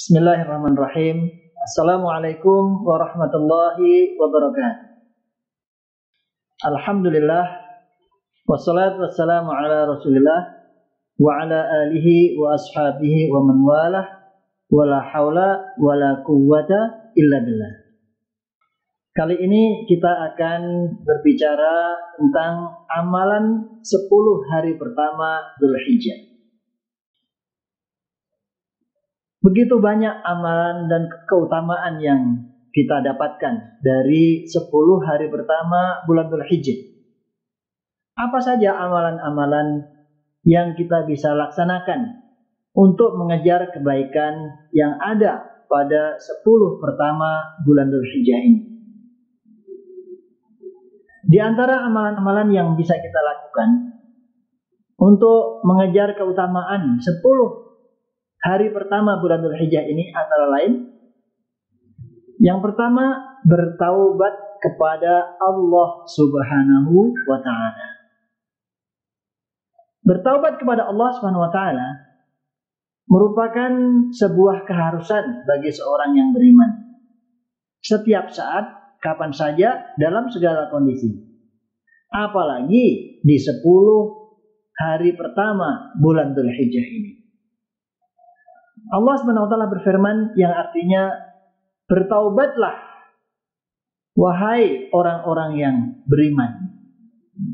Bismillahirrahmanirrahim. Assalamualaikum warahmatullahi wabarakatuh. Alhamdulillah, wassalatu wassalamu ala rasulillah wa ala alihi wa ashabihi wa man walah, wa la hawla wa la quwwata illa billah. Kali ini kita akan berbicara tentang amalan 10 hari pertama Dzulhijjah. Begitu banyak amalan dan keutamaan yang kita dapatkan dari 10 hari pertama bulan Dzulhijjah. Apa saja amalan-amalan yang kita bisa laksanakan untuk mengejar kebaikan yang ada pada 10 pertama bulan Dzulhijjah ini? Di antara amalan-amalan yang bisa kita lakukan untuk mengejar keutamaan 10 hari pertama bulan Dzulhijjah ini antara lain, yang pertama, bertaubat kepada Allah Subhanahu wa Ta'ala. Bertaubat kepada Allah Subhanahu wa Ta'ala merupakan sebuah keharusan bagi seorang yang beriman. Setiap saat, kapan saja, dalam segala kondisi. Apalagi di 10 hari pertama bulan Dzulhijjah ini. Allah SWT berfirman yang artinya, bertaubatlah wahai orang-orang yang beriman,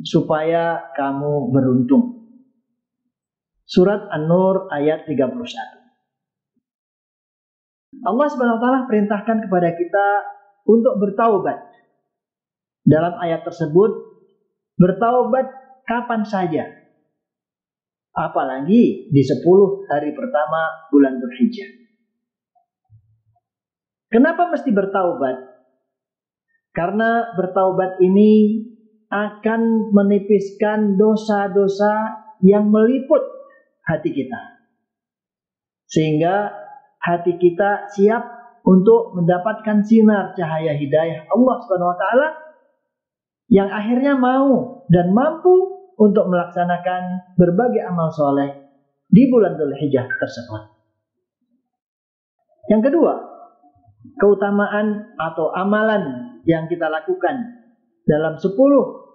supaya kamu beruntung. Surat An-Nur ayat 31. Allah SWT perintahkan kepada kita untuk bertaubat. Dalam ayat tersebut, bertaubat kapan saja, apalagi di 10 hari pertama bulan Dzulhijjah. Kenapa mesti bertaubat? Karena bertaubat ini akan menipiskan dosa-dosa yang meliput hati kita, sehingga hati kita siap untuk mendapatkan sinar cahaya hidayah Allah Subhanahu wa Ta'ala, yang akhirnya mau dan mampu untuk melaksanakan berbagai amal soleh di bulan Dzulhijjah tersebut. Yang kedua, keutamaan atau amalan yang kita lakukan dalam 10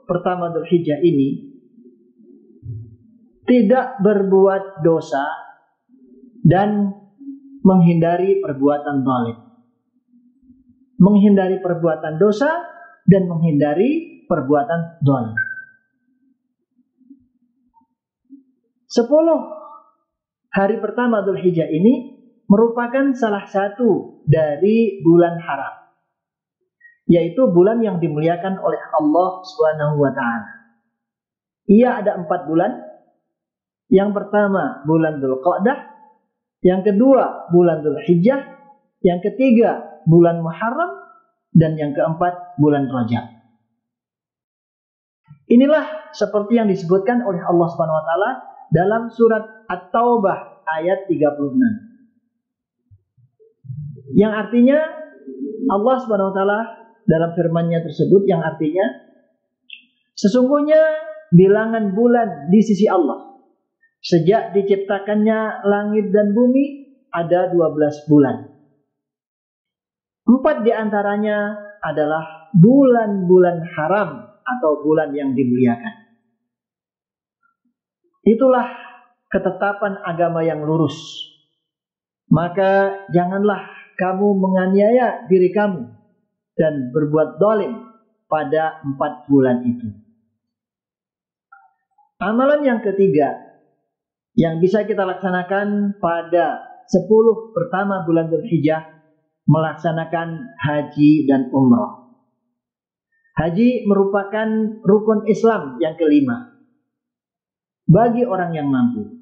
pertama Dzulhijjah ini, tidak berbuat dosa dan menghindari perbuatan zalim. Menghindari perbuatan dosa dan menghindari perbuatan zalim. 10 hari pertama Dzulhijjah ini merupakan salah satu dari bulan haram, yaitu bulan yang dimuliakan oleh Allah Subhanahu wa Ta'ala. Ia ada 4 bulan. Yang pertama bulan Dzulqa'dah, yang kedua bulan Dzulhijjah, yang ketiga bulan Muharram, dan yang keempat bulan Rajab. Inilah seperti yang disebutkan oleh Allah Subhanahu wa Ta'ala dalam surat At-Taubah ayat 36. Yang artinya, Allah Subhanahu wa Ta'ala dalam firman-Nya tersebut yang artinya, sesungguhnya bilangan bulan di sisi Allah sejak diciptakannya langit dan bumi ada 12 bulan. 4 diantaranya adalah bulan-bulan haram atau bulan yang dimuliakan. Itulah ketetapan agama yang lurus. Maka janganlah kamu menganiaya diri kamu dan berbuat zalim pada 4 bulan itu. Amalan yang ketiga yang bisa kita laksanakan pada 10 pertama bulan Dzulhijjah, melaksanakan haji dan umrah. Haji merupakan rukun Islam yang kelima bagi orang yang mampu.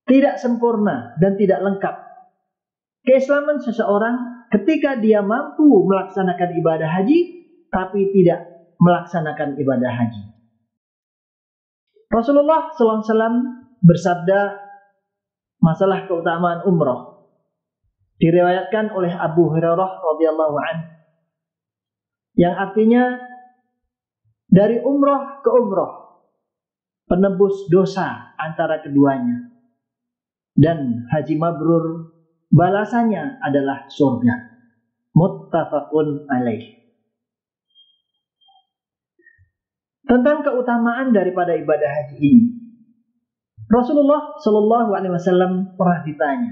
Tidak sempurna dan tidak lengkap keislaman seseorang ketika dia mampu melaksanakan ibadah haji tapi tidak melaksanakan ibadah haji. Rasulullah SAW bersabda masalah keutamaan umrah, diriwayatkan oleh Abu Hurairah radhiyallahu anhu, yang artinya dari umrah ke umrah penebus dosa antara keduanya, dan haji mabrur balasannya adalah surga. Muttafaqun alaih. Tentang keutamaan daripada ibadah haji ini, Rasulullah Shallallahu Alaihi Wasallam pernah ditanya,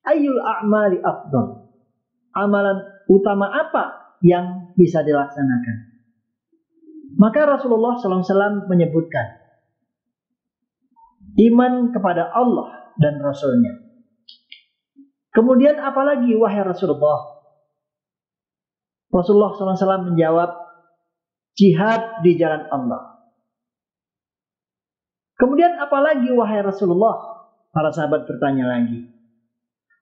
Ayyul a'mali afdal? Amalan utama apa yang bisa dilaksanakan? Maka Rasulullah Shallallahu Alaihi Wasallam menyebutkan iman kepada Allah dan Rasulnya. Kemudian apalagi wahai Rasulullah? Rasulullah Shallallahu Alaihi Wasallam menjawab, jihad di jalan Allah. Kemudian apalagi wahai Rasulullah? Para sahabat bertanya lagi.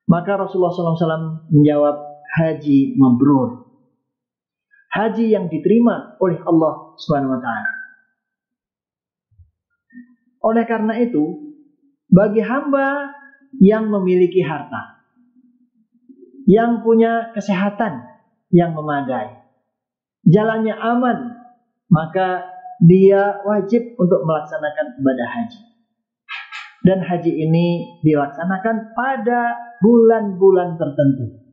Maka Rasulullah Shallallahu Alaihi Wasallam menjawab, haji mabrur. Haji yang diterima oleh Allah Subhanahu wa taala. Oleh karena itu, bagi hamba yang memiliki harta, yang punya kesehatan yang memadai, jalannya aman, maka dia wajib untuk melaksanakan ibadah haji. Dan haji ini dilaksanakan pada bulan-bulan tertentu.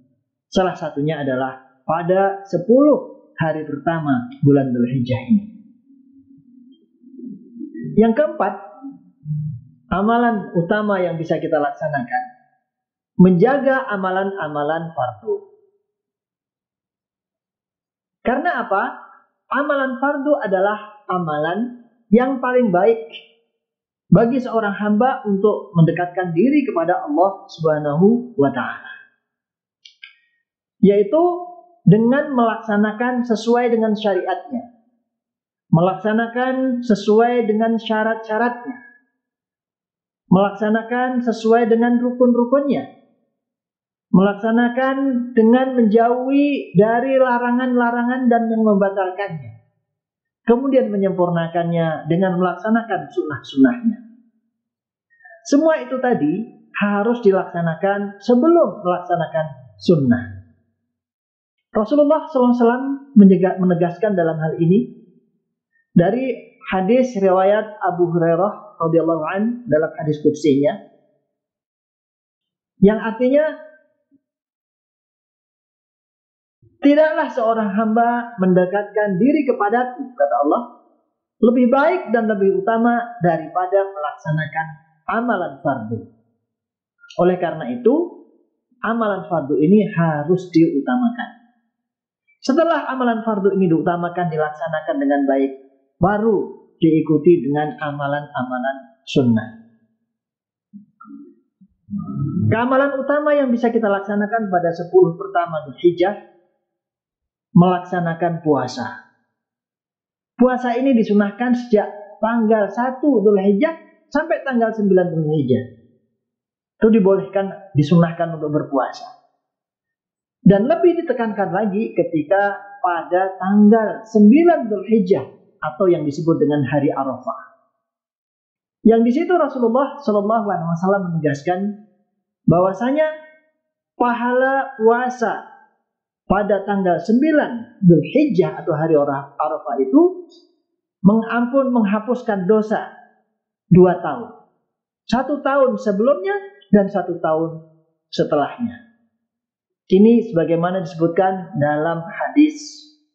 Salah satunya adalah pada 10 hari pertama bulan Dzulhijjah ini. Yang keempat, amalan utama yang bisa kita laksanakan, menjaga amalan-amalan fardu. Karena apa? Amalan fardu adalah amalan yang paling baik bagi seorang hamba untuk mendekatkan diri kepada Allah Subhanahu wa taala. Yaitu dengan melaksanakan sesuai dengan syariatnya. Melaksanakan sesuai dengan syarat-syaratnya. Melaksanakan sesuai dengan rukun-rukunnya. Melaksanakan dengan menjauhi dari larangan-larangan dan yang membatalkannya. Kemudian menyempurnakannya dengan melaksanakan sunnah-sunnahnya. Semua itu tadi harus dilaksanakan sebelum melaksanakan sunnah. Rasulullah SAW menegaskan dalam hal ini dari hadis riwayat Abu Hurairah radhiyallahu anhu dalam hadis qudsinya, yang artinya, tidaklah seorang hamba mendekatkan diri kepadaku, kata Allah, lebih baik dan lebih utama daripada melaksanakan amalan fardu. Oleh karena itu, amalan fardu ini harus diutamakan. Setelah amalan fardu ini diutamakan, dilaksanakan dengan baik, baru diikuti dengan amalan-amalan sunnah. Keamalan utama yang bisa kita laksanakan pada 10 pertama Dzulhijjah, melaksanakan puasa. Puasa ini disunahkan sejak tanggal 1 Dzulhijjah sampai tanggal 9 Dzulhijjah. Itu dibolehkan, disunahkan untuk berpuasa. Dan lebih ditekankan lagi ketika pada tanggal 9 Dzulhijjah atau yang disebut dengan hari Arafah. Yang di situ Rasulullah Shallallahu Alaihi Wasallam menegaskan bahwasanya pahala puasa pada tanggal 9 Dzulhijjah atau hari Arafah itu menghapuskan dosa 2 tahun. 1 tahun sebelumnya dan 1 tahun setelahnya. Ini sebagaimana disebutkan dalam hadis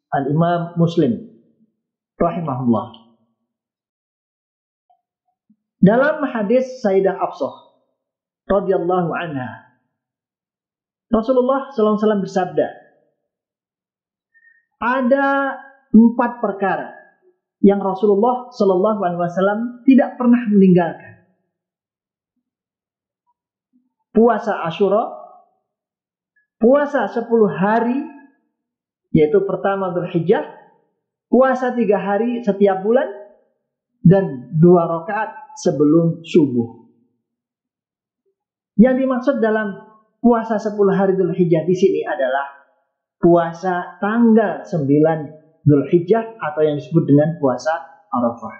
Al-Imam Muslim rahimahullah. Dalam hadis Sayyidah Hafsah radhiyallahu anha, Rasulullah sallallahu alaihi wasallam bersabda, ada 4 perkara yang Rasulullah sallallahu alaihi wasallam tidak pernah meninggalkan. Puasa Asyura, puasa 10 hari, yaitu pertama Dzulhijjah, puasa 3 hari setiap bulan, dan 2 rakaat sebelum subuh. Yang dimaksud dalam puasa 10 hari Dzulhijjah di sini adalah puasa tanggal 9 Dzulhijjah atau yang disebut dengan puasa Arafah.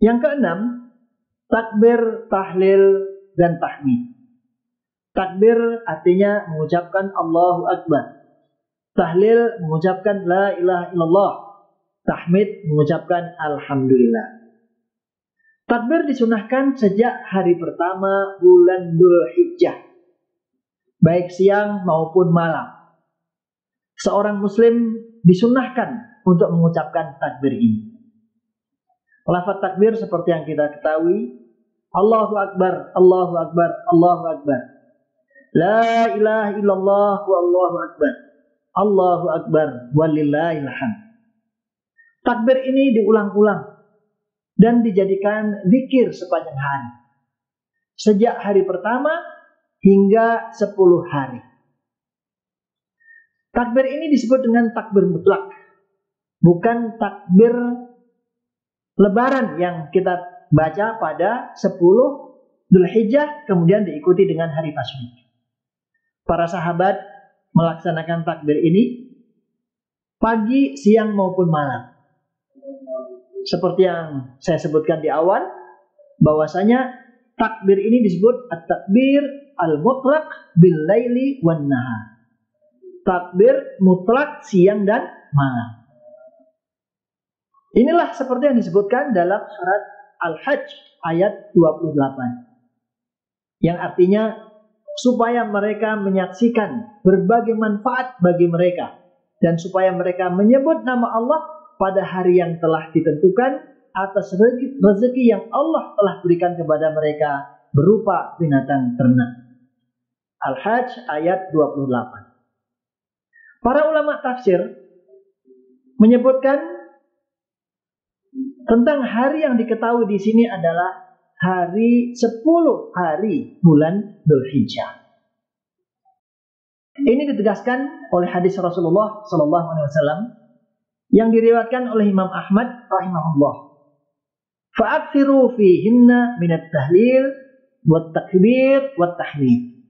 Yang keenam, takbir, tahlil, dan tahmid. Takbir artinya mengucapkan Allahu Akbar. Tahlil mengucapkan La ilaha illallah. Tahmid mengucapkan Alhamdulillah. Takbir disunahkan sejak hari pertama bulan Dzulhijjah. baik siang maupun malam. Seorang muslim disunnahkan untuk mengucapkan takbir ini. Lafaz takbir seperti yang kita ketahui, Allahu Akbar, Allahu Akbar, Allahu Akbar. La ilaha illallah wa Allahu Akbar. Allahu Akbar walillahil hamd. Takbir ini diulang-ulang dan dijadikan zikir sepanjang hari. Sejak hari pertama hingga 10 hari. Takbir ini disebut dengan takbir mutlak. Bukan takbir Lebaran yang kita baca pada 10 Dzulhijjah kemudian diikuti dengan hari Tasyrik. Para sahabat melaksanakan takbir ini pagi, siang maupun malam. Seperti yang saya sebutkan di awal, bahwasanya takbir ini disebut at-takbir al-mutlaq bil laili wan nahar. Takbir mutlak siang dan malam. Inilah seperti yang disebutkan dalam surat Al-Hajj ayat 28. Yang artinya supaya mereka menyaksikan berbagai manfaat bagi mereka dan supaya mereka menyebut nama Allah pada hari yang telah ditentukan atas rezeki yang Allah telah berikan kepada mereka berupa binatang ternak. Al-Hajj ayat 28. Para ulama tafsir menyebutkan tentang hari yang diketahui di sini adalah hari 10 hari bulan Dzulhijjah. Ini ditegaskan oleh hadis Rasulullah SAW yang diriwayatkan oleh Imam Ahmad rahimahullah. Fa'akthiru fihinna minat tahlil wat takbir wat tahmid.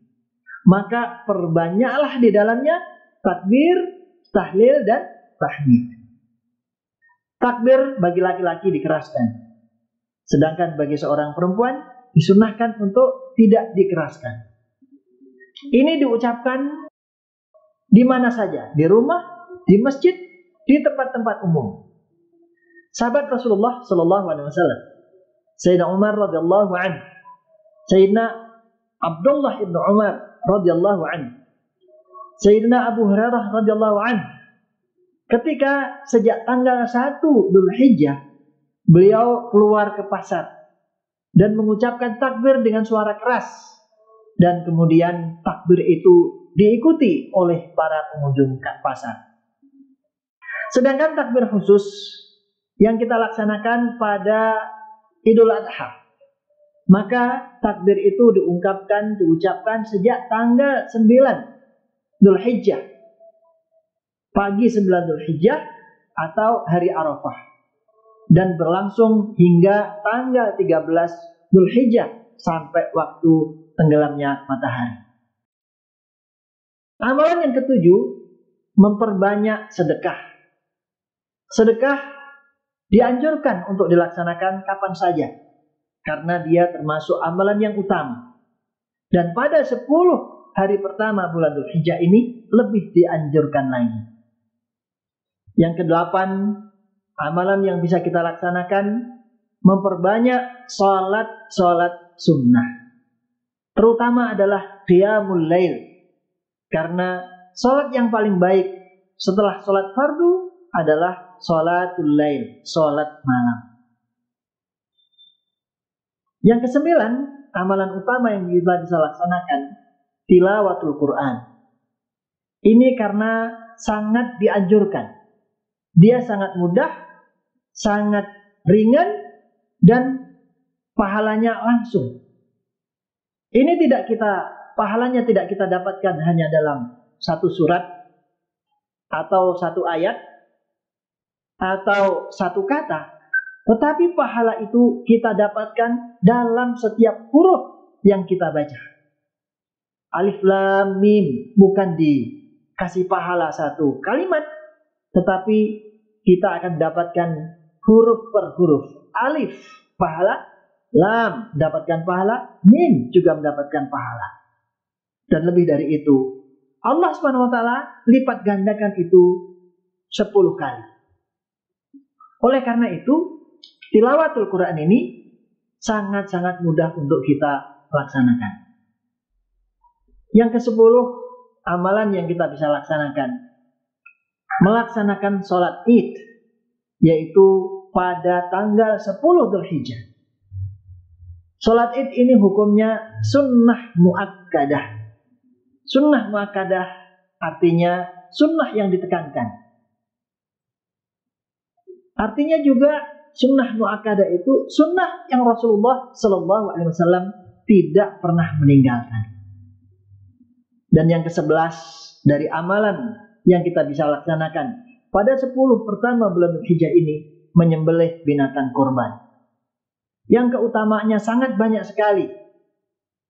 Maka perbanyaklah di dalamnya takbir, tahlil dan tahmid. Takbir bagi laki-laki dikeraskan. Sedangkan bagi seorang perempuan disunnahkan untuk tidak dikeraskan. Ini diucapkan di mana saja, di rumah, di masjid, di tempat-tempat umum. Sahabat Rasulullah sallallahu alaihi wasallam, Sayyidina Umar radhiyallahu anhu, Sayyidina Abdullah ibn Umar radhiyallahu anhu, Sayyidina Abu Hurairah radhiyallahu anhu, ketika sejak tanggal 1 Dzulhijjah beliau keluar ke pasar dan mengucapkan takbir dengan suara keras, dan kemudian takbir itu diikuti oleh para pengunjung pasar. Sedangkan takbir khusus yang kita laksanakan pada Idul Adha, maka takbir itu diucapkan sejak tanggal 9 Dzulhijjah, pagi 9 Dzulhijjah atau hari Arafah, dan berlangsung hingga tanggal 13 Dzulhijjah sampai waktu tenggelamnya matahari. Amalan yang ketujuh, memperbanyak sedekah. Sedekah dianjurkan untuk dilaksanakan kapan saja, karena dia termasuk amalan yang utama. Dan pada 10 hari pertama bulan Dzulhijjah ini lebih dianjurkan lagi. Yang kedelapan, amalan yang bisa kita laksanakan, memperbanyak sholat sunnah. Terutama adalah qiyamul lail. Karena sholat yang paling baik setelah sholat fardu adalah sholatul lail, sholat malam. Yang kesembilan, amalan utama yang kita bisa laksanakan, tilawatul Quran. Ini karena sangat dianjurkan. Dia sangat mudah, sangat ringan, dan pahalanya langsung. Ini pahalanya tidak kita dapatkan hanya dalam satu surat, atau satu ayat, atau satu kata, tetapi pahala itu kita dapatkan dalam setiap huruf yang kita baca. Alif Lam Mim bukan dikasih pahala satu kalimat, tetapi kita akan dapatkan huruf per huruf. Alif pahala, Lam dapatkan pahala, Mim juga mendapatkan pahala. Dan lebih dari itu, Allah Subhanahu wa taala lipat gandakan itu 10 kali. Oleh karena itu, tilawatul Quran ini sangat-sangat mudah untuk kita laksanakan. Yang ke-10 amalan yang kita bisa laksanakan, melaksanakan sholat Id, yaitu pada tanggal 10 Dzulhijjah. Sholat Id ini hukumnya sunnah muakkadah. Sunnah muakkadah artinya sunnah yang ditekankan. Artinya juga sunnah muakkadah itu sunnah yang Rasulullah Sallallahu Alaihi Wasallam tidak pernah meninggalkan. Dan yang ke-11 dari amalan yang kita bisa laksanakan pada 10 pertama bulan Dzulhijjah ini, menyembelih binatang kurban. Yang keutamaannya sangat banyak sekali.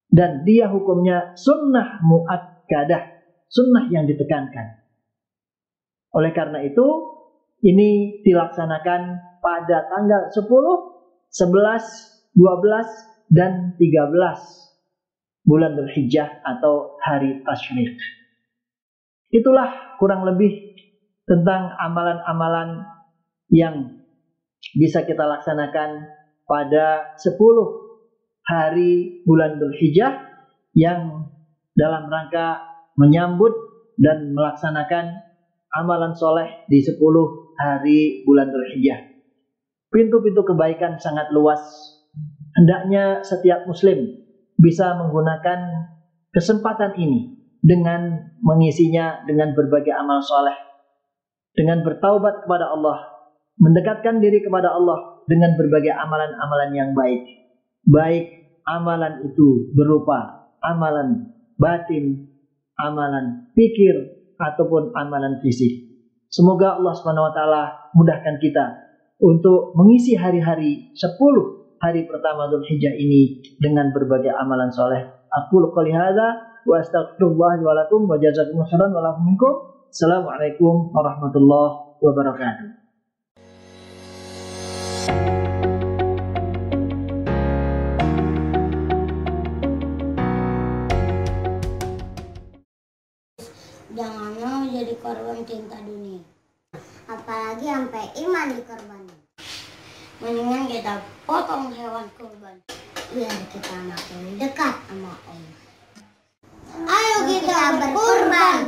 Dan dia hukumnya sunnah muakkadah, sunnah yang ditekankan. Oleh karena itu, ini dilaksanakan pada tanggal 10, 11, 12, dan 13 bulan Dzulhijjah atau hari tasyrik. Itulah kurang lebih tentang amalan-amalan yang bisa kita laksanakan pada 10 hari bulan Dzulhijjah yang dalam rangka menyambut dan melaksanakan amalan soleh di 10 hari bulan Dzulhijjah. Pintu-pintu kebaikan sangat luas. Hendaknya setiap muslim bisa menggunakan kesempatan ini dengan mengisinya dengan berbagai amal soleh, dengan bertaubat kepada Allah, mendekatkan diri kepada Allah dengan berbagai amalan-amalan yang baik. Baik amalan itu berupa amalan batin, amalan pikir, ataupun amalan fisik. Semoga Allah SWT mudahkan kita untuk mengisi hari-hari 10 hari pertama Dzulhijjah ini dengan berbagai amalan soleh. Aqulu qouli hadza wa astaghfirullah wa lakum wa jazakumullahu khairan wa lakum minkum. Assalamualaikum warahmatullahi wabarakatuh. Jangan mau jadi korban cinta dunia, apalagi sampai iman dikorbanin. Mendingan kita potong hewan kurban biar kita makin dekat sama Allah. Ayo kita berkurban